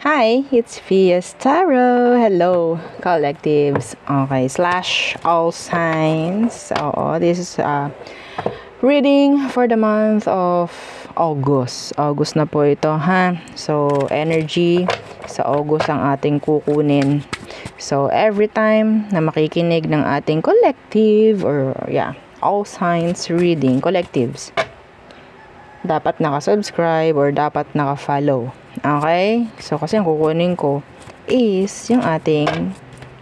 Hi, it's Fias Tarot. Hello, collectives. Okay, slash all signs. Oo, this is reading for the month of August. August na po ito, ha? So, energy sa August ang ating kukunin. So, every time na makikinig ng ating collective or, all signs reading, collectives, dapat naka-subscribe or dapat naka-follow. Okay? So, kasi ang kukunin ko is yung ating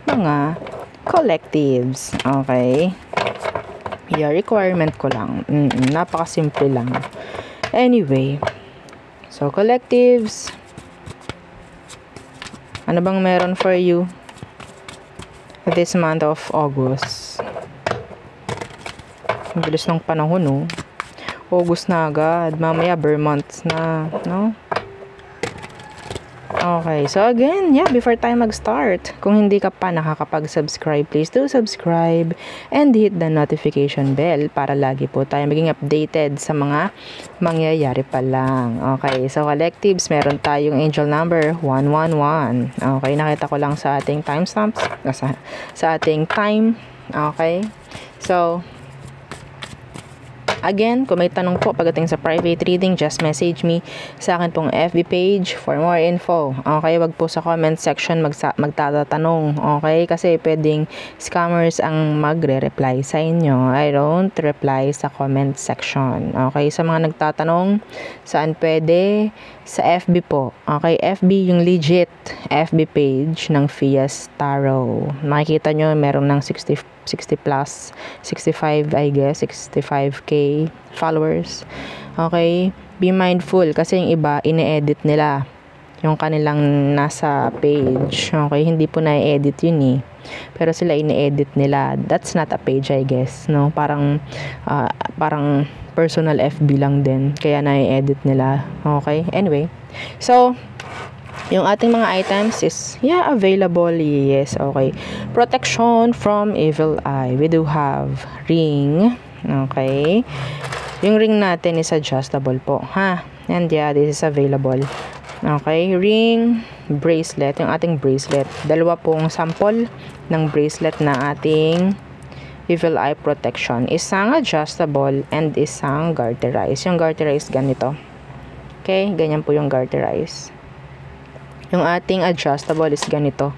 mga collectives. Okay? Requirement ko lang. Napakasimple lang. Anyway. So, collectives. Ano bang meron for you this month of August? Ang bilis ng panahon, no? August na agad. Mamaya, months na, no? Okay, so again, before tayo mag-start, kung hindi ka pa nakakapag-subscribe, please do subscribe and hit the notification bell para lagi po tayo maging updated sa mga mangyayari pa lang. Okay, so collectives, meron tayong angel number 111. Okay, nakita ko lang sa ating timestamps, sa ating time. Okay, so again, kung may tanong po pagdating sa private reading, just message me sa akin pong FB page for more info. Okay, wag po sa comment section magtatanong. Okay, kasi pwedeng scammers ang magre-reply sa inyo. I don't reply sa comment section. Okay, sa mga nagtatanong, saan pwede? Sa FB po. Okay, FB yung legit FB page ng Fias Tarot. Makikita nyo, meron ng 60 plus, 65 I guess, 65k followers. Okay, be mindful kasi yung iba ine-edit nila yung kanilang nasa page. Okay, hindi po na-edit yun eh, pero sila ine-edit nila. That's not a page, I guess, no? Parang personal FB lang din, kaya na-edit nila. Okay, anyway, so yung ating mga items is, available, yes, okay. Protection from evil eye. We do have ring, okay. Yung ring natin is adjustable po, ha. And this is available. Okay, ring, bracelet, yung ating bracelet. Dalawa pong sample ng bracelet na ating evil eye protection. Isang adjustable and isang garterized. Yung garterized ganito. Okay, ganyan po yung garterized. Yung ating adjustable is ganito.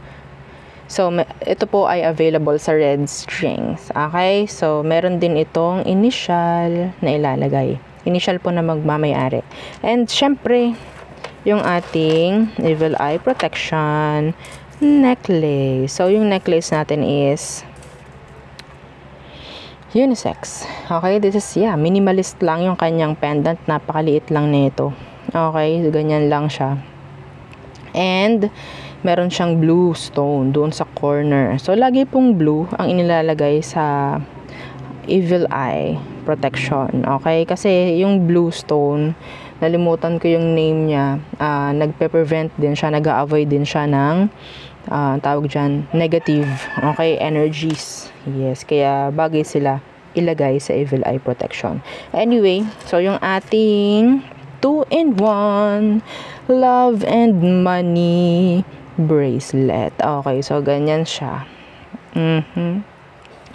So, ito po ay available sa red strings. Okay? So, meron din itong initial na ilalagay. Initial po na magmamayari. And, syempre, yung ating evil eye protection necklace. So, yung necklace natin is unisex. Okay? This is, minimalist lang yung kanyang pendant. Napakaliit lang nito. Okay? Ganyan lang siya. And, meron siyang blue stone doon sa corner. So, lagi pong blue ang inilalagay sa evil eye protection. Okay? Kasi, yung blue stone, nalimutan ko yung name niya, nagpe-prevent din siya, nag-a-avoid din siya ng, tawag dyan, negative, okay, energies. Yes, kaya bagay sila ilagay sa evil eye protection. Anyway, so yung ating 2-in-1 love and money bracelet. Okay, so ganyan siya.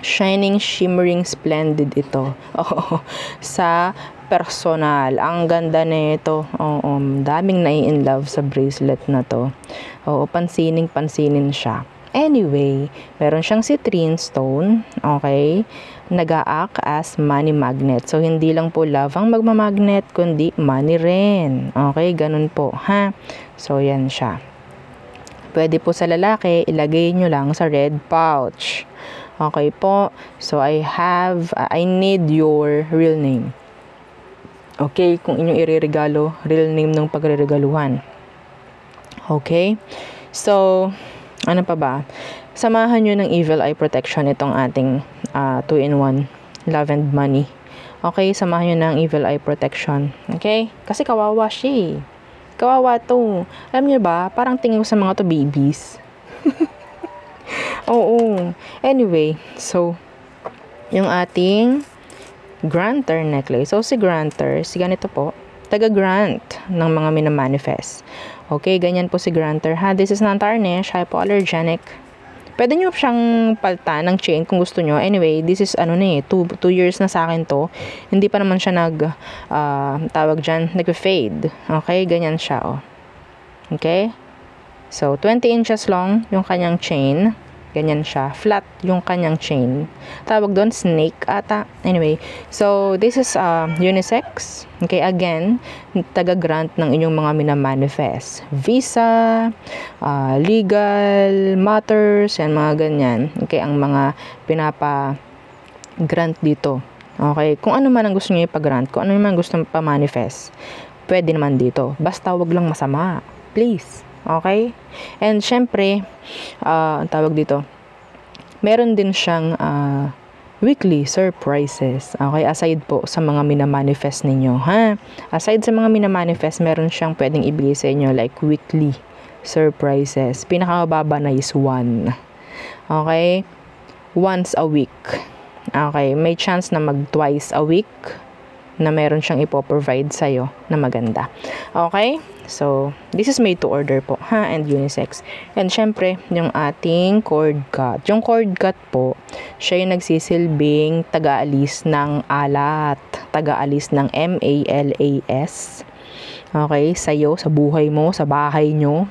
Shining, shimmering, splendid ito. Sa personal. Ang ganda nito. Daming nai-in-love sa bracelet na to. Pansinin siya. Anyway, meron siyang citrine stone. Okay, nag-a-act as money magnet. So, hindi lang po love ang magmamagnet, kundi money rin. Okay, ganun po, ha? So, yan siya. Pwede po sa lalaki, ilagay nyo lang sa red pouch. Okay po. So, I need your real name. Okay, kung inyong ireregalo, real name ng pagreregaluhan. Okay? So, ano pa ba? Samahan nyo ng evil eye protection itong ating 2-in-1 love and money. Okay, samahan nyo ng evil eye protection. Okay? Kasi kawawa siya eh. Kawawa to. Alam nyo ba, parang tingin ko sa mga to babies. Oo. Anyway, so, yung ating granter necklace. So, si granter, si ganito po, taga-grant ng mga minamanifest. Okay, ganyan po si grantor ha. This is non-tarnish, hypoallergenic. Pwede nyo siyang paltan ng chain kung gusto nyo. Anyway, this is 2 years na sa akin to. Hindi pa naman siya tawag dyan, nag-fade. Okay, ganyan siya, oh. Okay? So, 20 inches long yung kanyang chain. Ganyan siya. Flat yung kanyang chain. Tawag doon, snake ata. Anyway, so this is unisex. Okay, again, taga-grant ng inyong mga minamanifest. Visa, legal matters, and mga ganyan. Okay, ang mga pinapa-grant dito. Okay, kung ano man ang gusto niyo ipag-grant, kung ano man gusto niyo pa-manifest, pwede naman dito. Basta wag lang masama. Please. Okay? And syempre, tawag dito, meron din siyang weekly surprises. Okay? Aside po sa mga minamanifest ninyo. Ha? Aside sa mga minamanifest, meron siyang pwedeng ibigay sa inyo like weekly surprises. Pinakamababa na is 1. Okay? Once a week. Okay? May chance na mag twice a week na meron siyang ipoprovide sa'yo na maganda. Okay? So, this is made to order po, ha? And unisex. And syempre, yung ating cord cut. Yung cord cut po, siya yung nagsisilbing taga-alis ng alat. Taga-alis ng MALAS. Okay? Sa'yo, sa buhay mo, sa bahay nyo.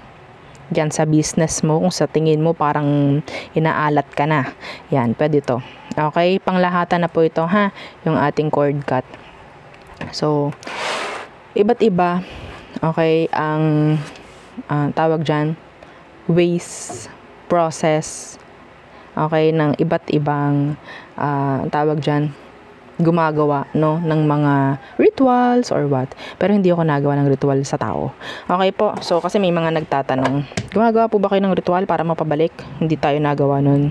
Yan, sa business mo. Kung sa tingin mo, parang inaalat ka na. Yan, pwede to. Okay? Panglahatan na po ito, ha? Yung ating cord cut. So, iba't iba, okay, ang tawag dyan, ways, process, okay, ng iba't ibang tawag dyan, gumagawa, no, ng mga rituals or what. Pero hindi ako nagawa ng ritual sa tao. Okay po, so kasi may mga nagtatanong, gumagawa po ba kayo ng ritual para mapabalik? Hindi tayo nagawa nun.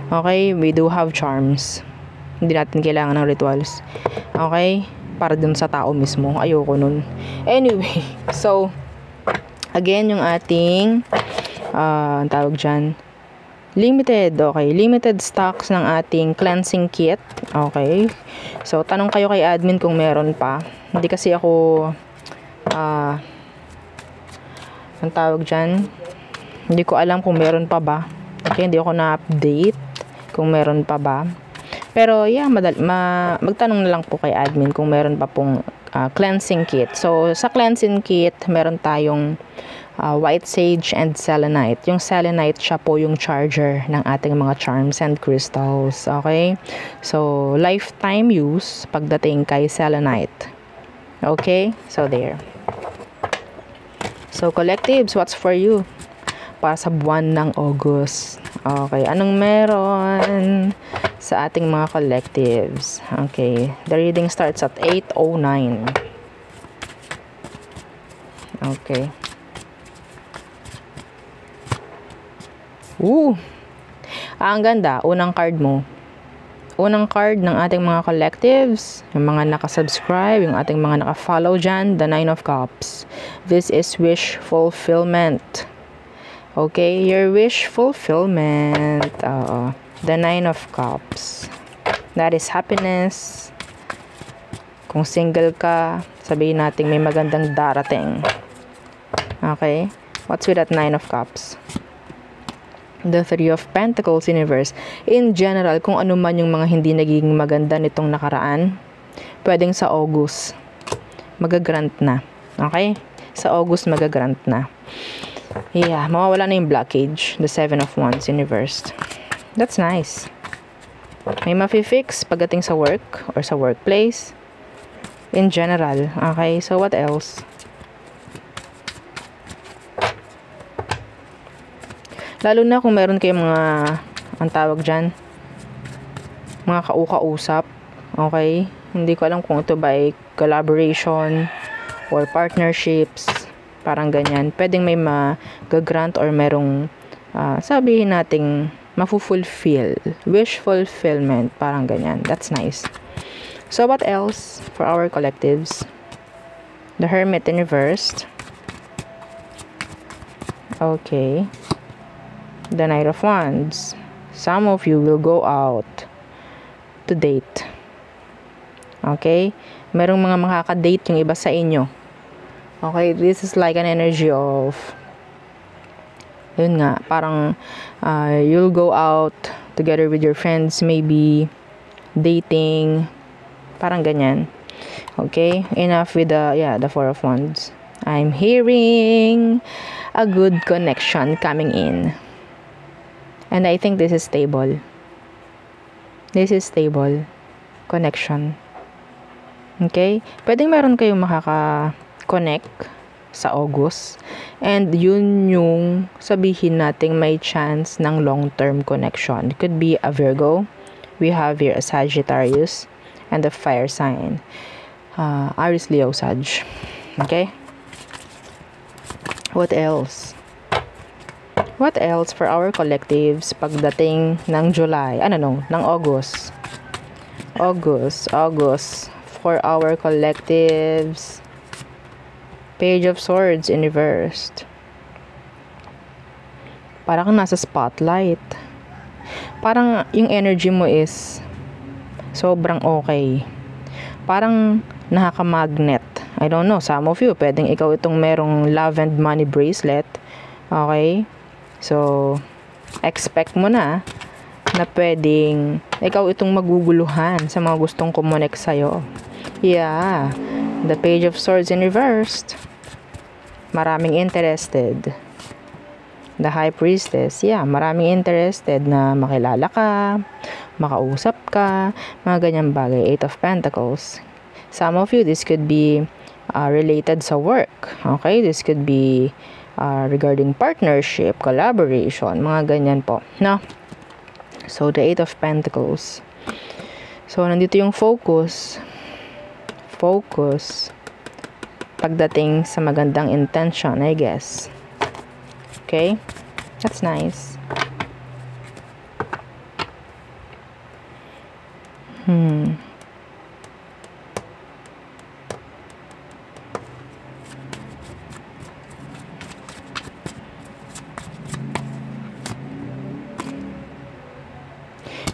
Okay, we do have charms. Hindi natin kailangan ng rituals. Okay, para dun sa tao mismo. Ayoko nun. Anyway, so, again, yung ating, tawag dyan, limited, okay, limited stocks ng ating cleansing kit, okay. So, tanong kayo kay admin kung meron pa. Hindi kasi ako, ang tawag dyan, hindi ko alam kung meron pa ba. Okay, hindi ako na-update kung meron pa ba. Pero yeah, magtanong na lang po kay admin kung meron pa pong cleansing kit. So, sa cleansing kit, meron tayong white sage and selenite. Yung selenite, siya po yung charger ng ating mga charms and crystals. Okay? So, lifetime use pagdating kay selenite. Okay? So, there. So, collectives, what's for you? Para sa buwan ng August. Okay, anong meron sa ating mga collectives? Okay, the reading starts at 8:09. Okay. Ang ganda, unang card mo. Unang card ng ating mga collectives, yung mga nakasubscribe, yung ating mga nakafollow dyan, the 9 of Cups. This is wish fulfillment. Okay, your wish fulfillment. The 9 of Cups. That is happiness. Kung single ka, sabihin natin may magandang darating. Okay, what's with that 9 of Cups? The 3 of Pentacles, universe. In general, kung ano man yung mga hindi naging maganda nitong nakaraan, pwedeng sa August, magagrant na. Okay? Sa August, magagrant na. Yeah, mawawala na yung blockage. The 7 of Wands, universe. That's nice. May mafi-fix pagdating sa work or sa workplace. In general. Okay, so what else? Lalo na kung meron kayong mga, ang tawag dyan, mga kaukausap. Okay? Hindi ko alam kung ito ba ay collaboration or partnerships. Parang ganyan. Pwedeng may mag-grant or merong sabihin nating mafu-fulfill. Wish fulfillment. Parang ganyan. That's nice. So, what else for our collectives? The Hermit in reverse. Okay. The Knight of Wands. Some of you will go out to date. Okay? Merong mga makaka-date yung iba sa inyo. Okay, this is like an energy of, yun nga, parang you'll go out together with your friends, maybe dating, parang ganyan. Okay, enough with the Four of Wands. I'm hearing a good connection coming in. And I think this is stable. This is stable connection. Okay? Pwedeng meron kayong makaka-connect sa August. And yun yung sabihin nating may chance ng long-term connection. It could be a Virgo. We have here a Sagittarius and a fire sign. Aries, Leo, Sag. Okay? What else? What else for our collectives pagdating ng July? Ng August. August. For our collectives. Page of Swords in reversed. Parang nasa spotlight. Parang yung energy mo is sobrang okay. Parang nakaka-magnet. I don't know, some of you, pwedeng ikaw itong merong love and money bracelet. Okay? So, expect mo na pwedeng ikaw itong maguguluhan sa mga gustong kumonek sa'yo. Yeah. The Page of Swords in reversed. Maraming interested. The High Priestess. Yeah, maraming interested na makilala ka, makausap ka, mga ganyang bagay. Eight of Pentacles. Some of you, this could be related sa work. Okay? This could be regarding partnership, collaboration, mga ganyan po. No? So, the Eight of Pentacles. So, nandito yung focus. Focus. Pagdating sa magandang intention, I guess. Okay? That's nice.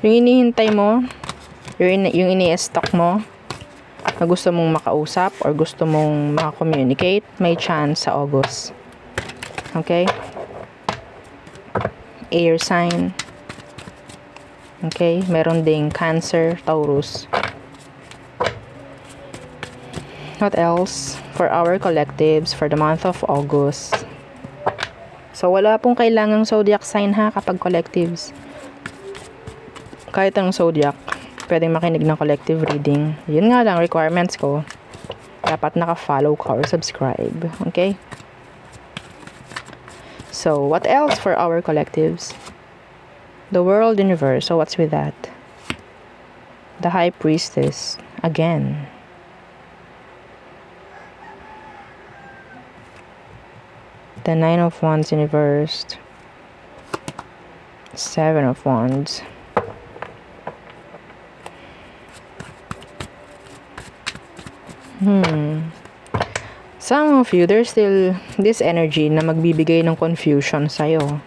Yung inihintay mo, yung ini-stock mo, na gusto mong makausap or gusto mong maka-communicate, may chance sa August. Okay? Air sign. Okay? Meron ding Cancer, Taurus. What else for our collectives for the month of August? So, wala pong kailangang zodiac sign ha kapag collectives. Kahit anong zodiac, pwedeng makinig ng collective reading. Yun nga lang, requirements ko. Dapat naka-follow ka or subscribe. Okay? So, what else for our collectives? The World Universe. So, what's with that? The High Priestess. Again. The Nine of Wands in reversed. Seven of Wands. Some of you, there's still this energy na magbibigay ng confusion sa'yo.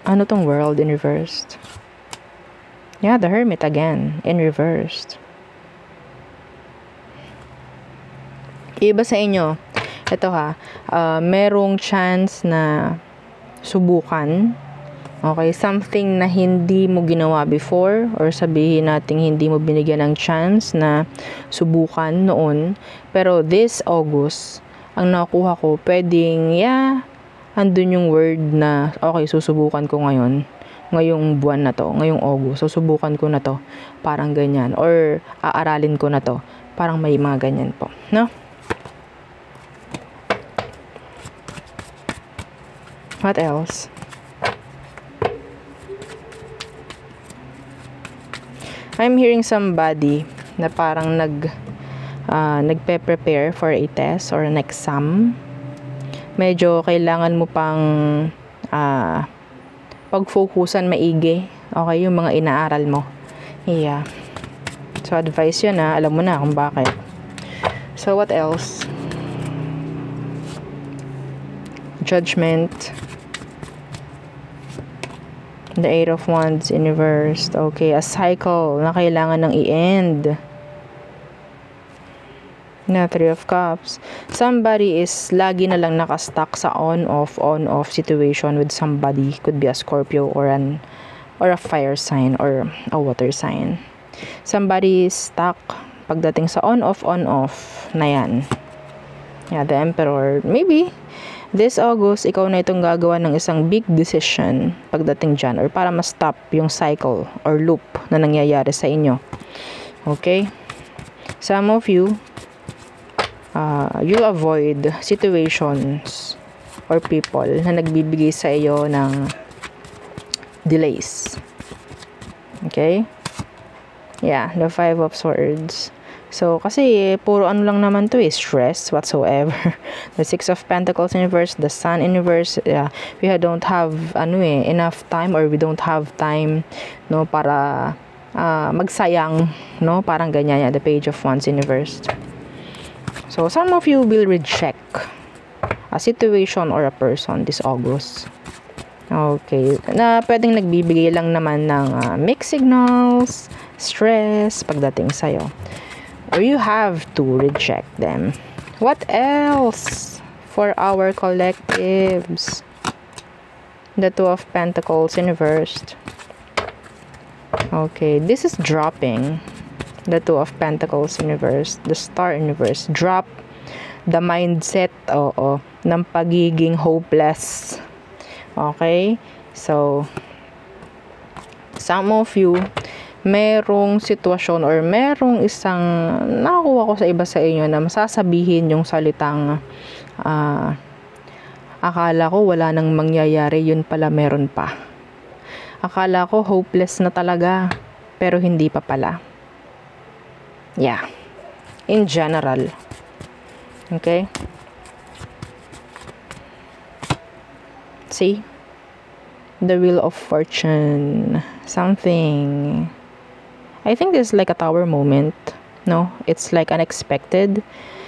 Ano tong World in reversed? Yeah, the Hermit again, in reversed. Iba sa inyo, ito ha, merong chance na subukan. Okay, something na hindi mo ginawa before or sabihin natin hindi mo binigyan ng chance na subukan noon. Pero this August, ang nakuha ko, pwedeng, andun yung word na, okay, susubukan ko ngayon. Ngayong buwan na to, ngayong August, susubukan ko na to. Parang ganyan. Or aaralin ko na to. Parang may mga ganyan po. No? What else? I'm hearing somebody na parang nagpe-prepare for a test or an exam. Medyo kailangan mo pang pag-focusan maigi. Okay, yung mga inaaral mo. Yeah. So, advice yun na. Alam mo na kung bakit. So, what else? Judgment. The Eight of Wands in reversed. Okay, a cycle na kailangan ng i-end. Na 3 of Cups. Somebody is lagi na lang nakastuck sa on-off situation with somebody. Could be a Scorpio or a fire sign or a water sign. Somebody is stuck pagdating sa on-off na yan. Yeah, the Emperor. Maybe this August, ikaw na itong gagawa ng isang big decision pagdating dyan or para ma-stop yung cycle or loop na nangyayari sa inyo. Okay? Some of you, you'll avoid situations or people na nagbibigay sa iyo ng delays. Okay? Yeah, the 5 of Swords. So, kasi, puro ano lang naman to stress whatsoever. The 6 of Pentacles in reverse, the Sun in reverse, we don't have, enough time or we don't have time, no, para magsayang, no, parang ganyan, the Page of Wands in reverse. So, some of you will reject a situation or a person this August. Okay. Na pwedeng nagbibigay lang naman ng mixed signals, stress, pagdating sa'yo. Or you have to reject them. What else for our collectives? The 2 of Pentacles in reverse. Okay, this is dropping. The 2 of Pentacles in reverse. The Star in reverse. Drop the mindset, ng pagiging hopeless. Okay? So, some of you, merong sitwasyon or merong isang nakakuha ko sa iba sa inyo na masasabihin yung salitang akala ko wala nang mangyayari, yun pala meron pa. Akala ko hopeless na talaga, pero hindi pa pala. Yeah. In general. Okay? See? The Wheel of Fortune. Something. I think this is like a tower moment. No? It's like unexpected.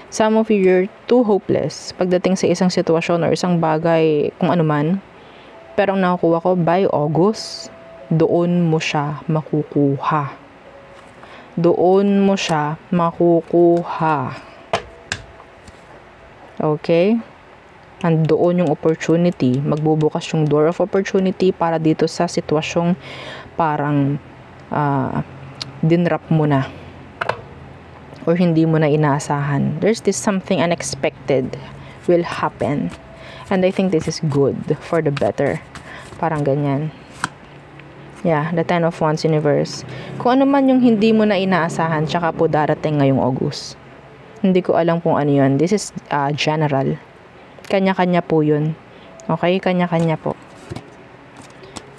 Some of you, you're too hopeless pagdating sa isang sitwasyon or isang bagay, kung ano man. Pero ang nakukuha ko, by August, doon mo siya makukuha. Doon mo siya makukuha. Okay? Andoon yung opportunity. Magbubukas yung door of opportunity para dito sa sitwasyong parang dinrap mo na. Or hindi mo na inaasahan. There's this something unexpected will happen. And I think this is good for the better. Parang ganyan. Yeah, the 10 of Wands in reverse. Kung ano man yung hindi mo na inaasahan, tsaka po darating ngayong August. Hindi ko alam kung ano yun. This is general. Kanya-kanya po yun. Okay? Kanya-kanya po.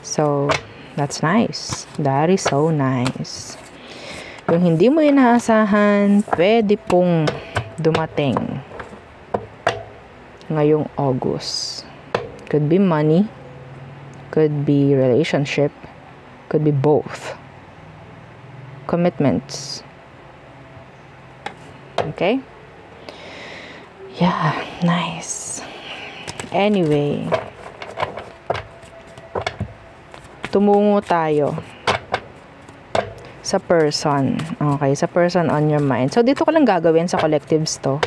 So, that's nice. That is so nice. Yung hindi mo inaasahan, pwede pong dumating ngayong August. Could be money, could be relationship, could be both. Commitments. Okay? Yeah, nice. Anyway, tumungo tayo sa person. Okay, sa person on your mind. So, dito ko lang gagawin sa collectives to.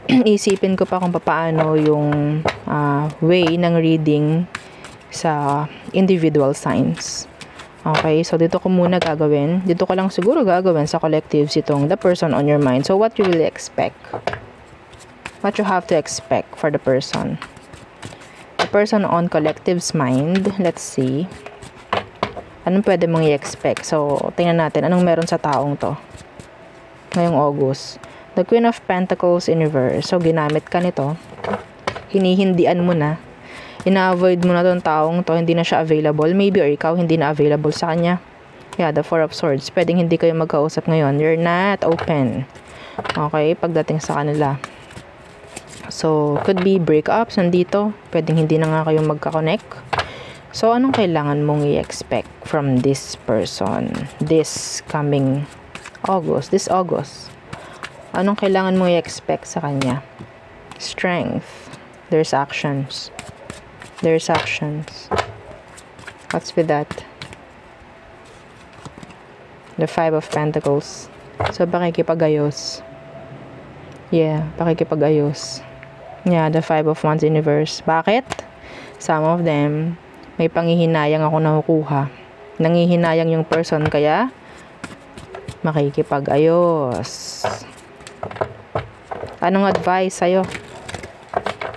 Isipin ko pa kung paano yung way ng reading sa individual signs. Okay, so dito ko muna gagawin. Dito ko lang siguro gagawin sa collectives itong the person on your mind. So, what you really expect? What you have to expect for the person? The person on collective's mind. Let's see. Anong pwede mong i-expect? So, tingnan natin. Anong meron sa taong to? Ngayong August. The Queen of Pentacles in reverse. So, ginamit ka nito. Hinihindian mo na. Ina-avoid mo na tong taong to. Hindi na siya available. Maybe or ikaw hindi na available sa kanya. Yeah, the 4 of Swords. Pwedeng hindi kayo magkausap ngayon. You're not open. Okay? Pagdating sa kanila. So, could be breakups nandito. Pwedeng hindi na nga kayo magka-connect. So, anong kailangan mong i-expect from this person this coming August? This August. Anong kailangan mong i-expect sa kanya? Strength. There's actions. There's actions. What's with that? The 5 of Pentacles. So, pakikipagayos. Yeah, pakikipag-ayos. Yeah, the 5 of Wands in reverse. Bakit? Some of them, may panghihinayang ako nakukuha. Nanghihinayang yung person, kaya makikipag-ayos. Anong advice sa'yo?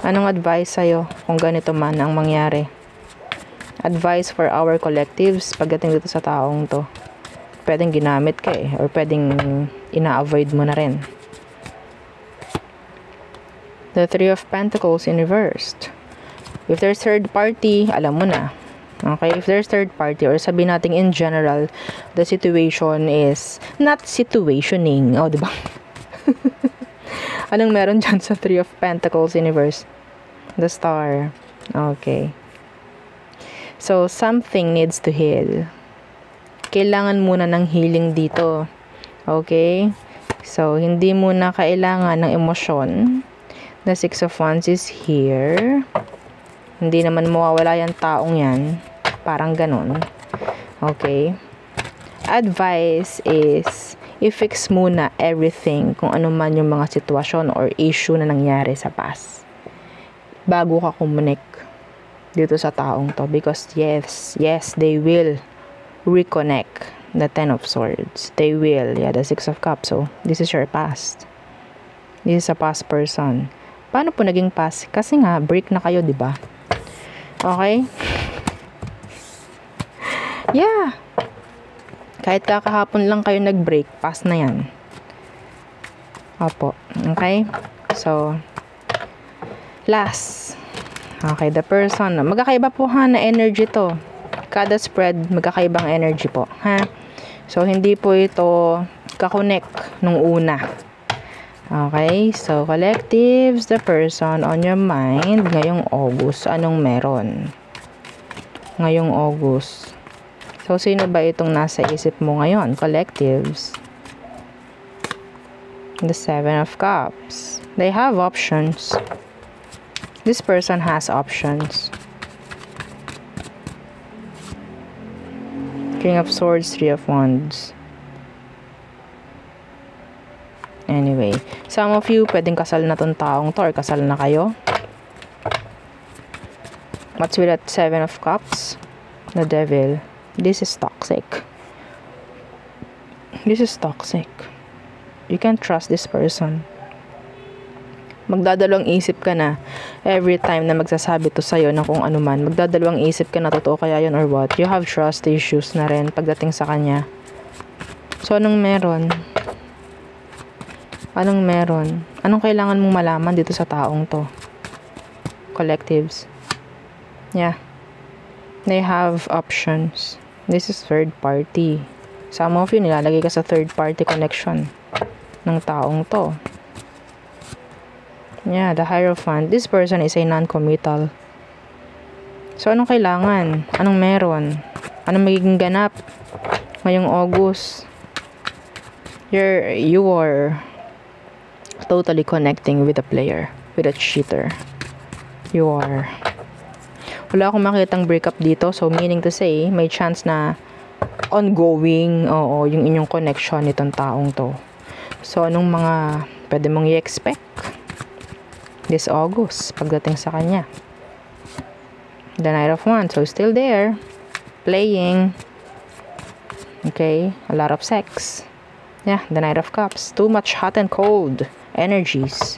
Anong advice sa'yo kung ganito man ang mangyari? Advice for our collectives pagdating dito sa taong to. Pwedeng ginamit ka or pwedeng ina-avoid mo na rin. The 3 of Pentacles in reversed. If there's third party, alam mo na. Okay, if there's third party, or sabihin natin in general, the situation is not situationing. Oh, diba? Anong meron dyan sa 3 of Pentacles in reverse? The Star. Okay. So, something needs to heal. Kailangan muna ng healing dito. Okay? So, hindi muna kailangan ng emosyon. The 6 of Wands is here. Hindi naman mawawala yung taong yan. Parang ganun. Okay. Advice is, i-fix muna everything kung ano man yung mga sitwasyon or issue na nangyari sa past. Bago ka kumunik dito sa taong to. Because yes, they will reconnect. The 10 of Swords. They will. Yeah, the 6 of Cups. So, this is your past. This is a past person. Paano po naging past? Kasi nga, break na kayo, di ba? Okay? Yeah. Kahit kakahapon lang kayo nag-break, past na yan. Opo. Okay? So, last. Okay, the person. Magkakaiba po ha na energy to. Kada spread, magkakaibang energy po. Ha? So, hindi po ito kakonek nung una. Okay, so collectives, the person on your mind ngayong August. Anong meron? Ngayong August. So, sino ba itong nasa isip mo ngayon? Collectives. The 7 of Cups. They have options. This person has options. King of Swords, 3 of Wands. Anyway, some of you, pwedeng kasal na tong taong to or kasal na kayo. What's with that 7 of Cups? The Devil. This is toxic. This is toxic. You can't trust this person. Magdadalawang isip ka na every time na magsasabi to sa'yo na kung ano man. Magdadalawang isip ka na totoo kaya yun or what. You have trust issues na rin pagdating sa kanya. So, anong meron? Anong meron? Anong kailangan mong malaman dito sa taong to? Collectives. Yeah. They have options. This is third party. Some of you, nilalagay ka sa third party connection ng taong to. Yeah, the Hierophant. This person is a non-committal. So, anong kailangan? Anong meron? Anong magiging ganap ngayong August? You are totally connecting with a player, with a cheater. You are. Wala akong makitang breakup dito. So, meaning to say, may chance na ongoing, yung inyong connection nitong taong to. So, anong mga pwede mong i-expect this August pagdating sa kanya? The Knight of Wands. So, still there. Playing. Okay. A lot of sex. Yeah, the Knight of Cups. Too much hot and cold energies.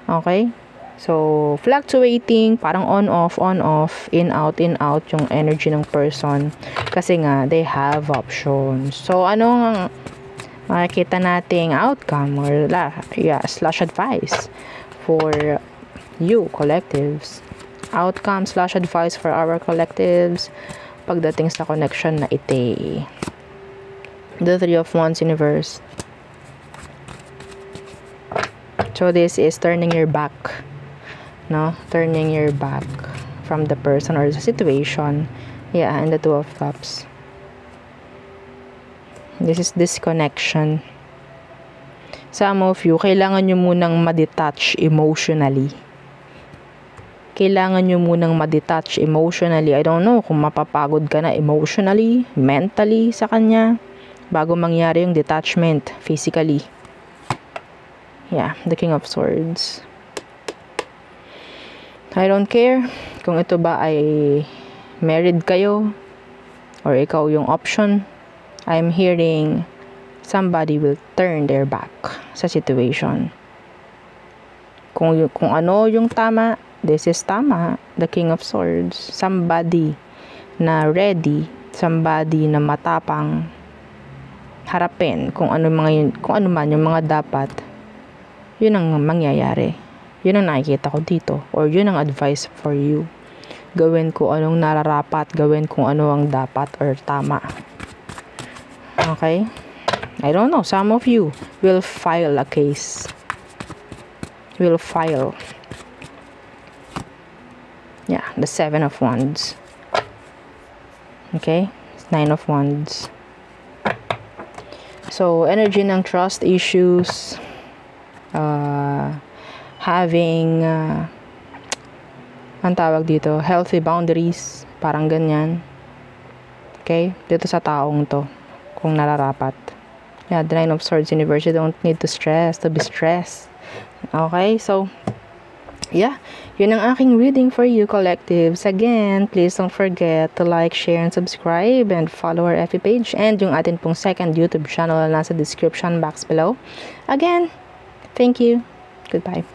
Okay? So, fluctuating, parang on-off, in, out yung energy ng person. Kasi nga, they have options. So, anong makikita nating outcome or slash advice for you, collectives? Outcome slash advice for our collectives pagdating sa connection na ite. The 3 of Wands in reverse. So, this is turning your back. No? Turning your back from the person or the situation. Yeah, and the 2 of Cups. This is disconnection. Some of you, kailangan nyo munang ma-detach emotionally. Kailangan nyo munang ma-detach emotionally. I don't know kung mapapagod ka na emotionally, mentally sa kanya, bago mangyari yung detachment physically. Yeah, the King of Swords. I don't care kung ito ba ay married kayo or ikaw yung option. I'm hearing somebody will turn their back sa situation. Kung ano yung tama, this is tama. The King of Swords. Somebody na ready, somebody na matapang harapin kung ano man yung mga dapat. Yun ang mangyayari. Yun ang nakikita ko dito, or yun ang advice for you. Gawin ko anong nararapat, gawin kung ano ang dapat or tama. Okay? I don't know, some of you will file a case. Will file. Yeah, the 7 of Wands. Okay? 9 of Wands. So, energy ng trust issues, having ang tawag dito, healthy boundaries, parang ganyan. Okay? Dito sa taong to, kung nararapat. Yeah, the 9 of Swords universe, you don't need to be stressed. Okay? So, yeah, yun ang aking reading for you, collectives. Again, please don't forget to like, share, and subscribe, and follow our FB page, and yung atin pong second YouTube channel na nasa description box below. Again, thank you. Goodbye.